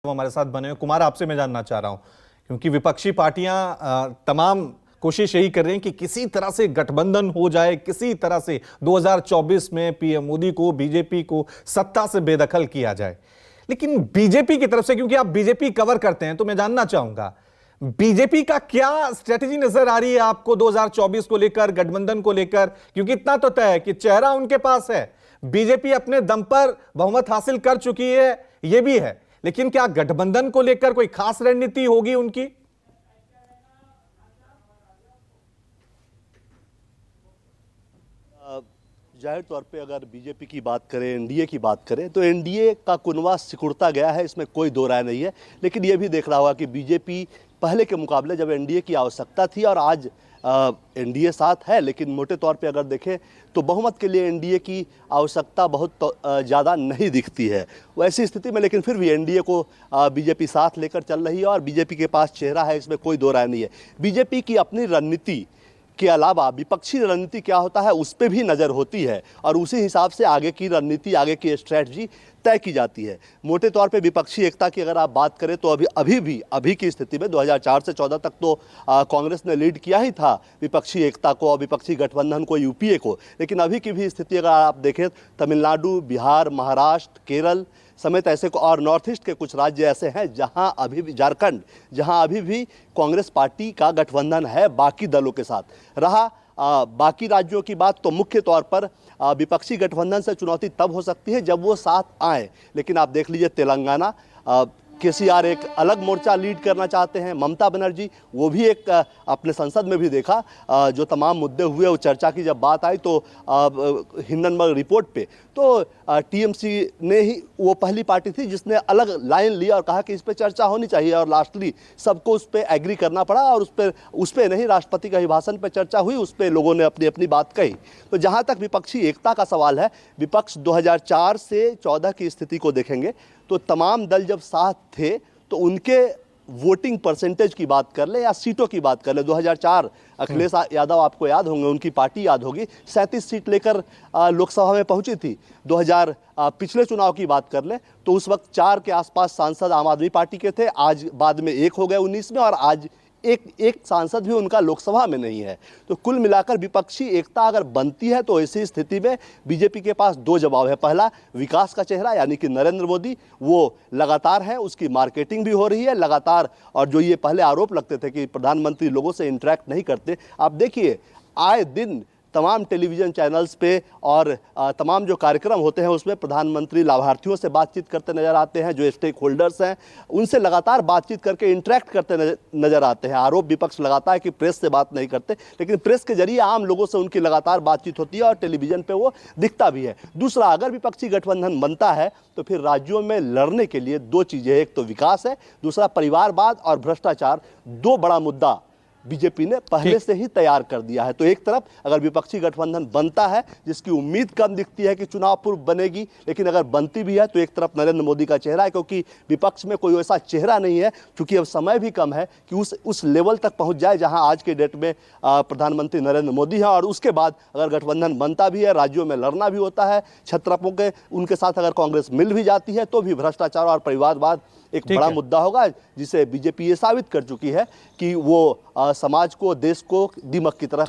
हमारे साथ बने हुए कुमार, आपसे मैं जानना चाह रहा हूं, क्योंकि विपक्षी पार्टियां तमाम कोशिश यही कर रही हैं कि किसी तरह से गठबंधन हो जाए, किसी तरह से 2024 में पीएम मोदी को, बीजेपी को सत्ता से बेदखल किया जाए। लेकिन बीजेपी की तरफ से, क्योंकि आप बीजेपी कवर करते हैं, तो मैं जानना चाहूंगा बीजेपी का क्या स्ट्रेटेजी नजर आ रही है आपको 2024 को लेकर, गठबंधन को लेकर? क्योंकि इतना तो तय है कि चेहरा उनके पास है, बीजेपी अपने दम पर बहुमत हासिल कर चुकी है, यह भी है, लेकिन क्या गठबंधन को लेकर कोई खास रणनीति होगी उनकी? जाहिर तौर पे अगर बीजेपी की बात करें, एनडीए की बात करें, तो एनडीए का कुनवा सिकुड़ता गया है, इसमें कोई दो राय नहीं है। लेकिन यह भी देख रहा होगा कि बीजेपी पहले के मुकाबले जब एनडीए की आवश्यकता थी और आज एनडीए साथ है, लेकिन मोटे तौर पे अगर देखें तो बहुमत के लिए एनडीए की आवश्यकता बहुत ज़्यादा नहीं दिखती है। वैसी स्थिति में लेकिन फिर भी एनडीए को बीजेपी साथ लेकर चल रही है और बीजेपी के पास चेहरा है, इसमें कोई दो राय नहीं है। बीजेपी की अपनी रणनीति के अलावा विपक्षी रणनीति क्या होता है उस पर भी नज़र होती है और उसी हिसाब से आगे की रणनीति, आगे की स्ट्रैटेजी तय की जाती है। मोटे तौर पे विपक्षी एकता की अगर आप बात करें तो अभी की स्थिति में 2004 से 14 तक तो कांग्रेस ने लीड किया ही था विपक्षी एकता को और विपक्षी गठबंधन को, यूपीए को। लेकिन अभी की भी स्थिति अगर आप देखें, तमिलनाडु, बिहार, महाराष्ट्र, केरल समेत ऐसे और नॉर्थ ईस्ट के कुछ राज्य ऐसे हैं जहां अभी भी, झारखंड, जहां अभी भी कांग्रेस पार्टी का गठबंधन है बाकी दलों के साथ रहा। बाकी राज्यों की बात तो मुख्य तौर पर विपक्षी गठबंधन से चुनौती तब हो सकती है जब वो साथ आए। लेकिन आप देख लीजिए तेलंगाना, केसीआर एक अलग मोर्चा लीड करना चाहते हैं, ममता बनर्जी वो भी एक अपने संसद में भी देखा जो तमाम मुद्दे हुए वो चर्चा की जब बात आई तो हिंडनबर्ग रिपोर्ट पे तो टीएमसी ने ही वो पहली पार्टी थी जिसने अलग लाइन ली और कहा कि इस पे चर्चा होनी चाहिए और लास्टली सबको उस पर एग्री करना पड़ा और उस पर नहीं, राष्ट्रपति का अभिभाषण पे चर्चा हुई, उस पर लोगों ने अपनी अपनी बात कही। तो जहाँ तक विपक्षी एकता का सवाल है, विपक्ष 2004 से 14 की स्थिति को देखेंगे तो तमाम दल जब साथ थे तो उनके वोटिंग परसेंटेज की बात कर ले या सीटों की बात कर ले, 2004 अखिलेश यादव आपको याद होंगे, उनकी पार्टी याद होगी, 37 सीट लेकर लोकसभा में पहुंची थी। 2000 पिछले चुनाव की बात कर ले तो उस वक्त 4 के आसपास सांसद आम आदमी पार्टी के थे, आज बाद में 1 हो गए 19 में और आज एक सांसद भी उनका लोकसभा में नहीं है। तो कुल मिलाकर विपक्षी एकता अगर बनती है तो ऐसी स्थिति में बीजेपी के पास 2 जवाब है। पहला, विकास का चेहरा यानी कि नरेंद्र मोदी, वो लगातार है, उसकी मार्केटिंग भी हो रही है लगातार। और जो ये पहले आरोप लगते थे कि प्रधानमंत्री लोगों से इंटरेक्ट नहीं करते, आप देखिए आए दिन तमाम टेलीविज़न चैनल्स पे और तमाम जो कार्यक्रम होते हैं उसमें प्रधानमंत्री लाभार्थियों से बातचीत करते नज़र आते हैं, जो स्टेक होल्डर्स हैं उनसे लगातार बातचीत करके इंटरेक्ट करते नज़र आते हैं। आरोप विपक्ष लगाता है कि प्रेस से बात नहीं करते, लेकिन प्रेस के जरिए आम लोगों से उनकी लगातार बातचीत होती है और टेलीविज़न पे वो दिखता भी है। दूसरा, अगर विपक्षी गठबंधन बनता है तो फिर राज्यों में लड़ने के लिए 2 चीज़ें, एक तो विकास है, दूसरा परिवारवाद और भ्रष्टाचार। 2 बड़ा मुद्दा बीजेपी ने पहले से ही तैयार कर दिया है। तो एक तरफ अगर विपक्षी गठबंधन बनता है, जिसकी उम्मीद कम दिखती है कि चुनाव पूर्व बनेगी, लेकिन अगर बनती भी है तो एक तरफ नरेंद्र मोदी का चेहरा है, क्योंकि विपक्ष में कोई ऐसा चेहरा नहीं है, क्योंकि अब समय भी कम है कि उस लेवल तक पहुंच जाए जहां आज के डेट में प्रधानमंत्री नरेंद्र मोदी हैं। और उसके बाद अगर गठबंधन बनता भी है, राज्यों में लड़ना भी होता है, छत्रपों के उनके साथ अगर कांग्रेस मिल भी जाती है तो भी भ्रष्टाचार और परिवारवाद एक बड़ा मुद्दा होगा, जिसे बीजेपी ये साबित कर चुकी है कि वो समाज को, देश को दीमक की तरह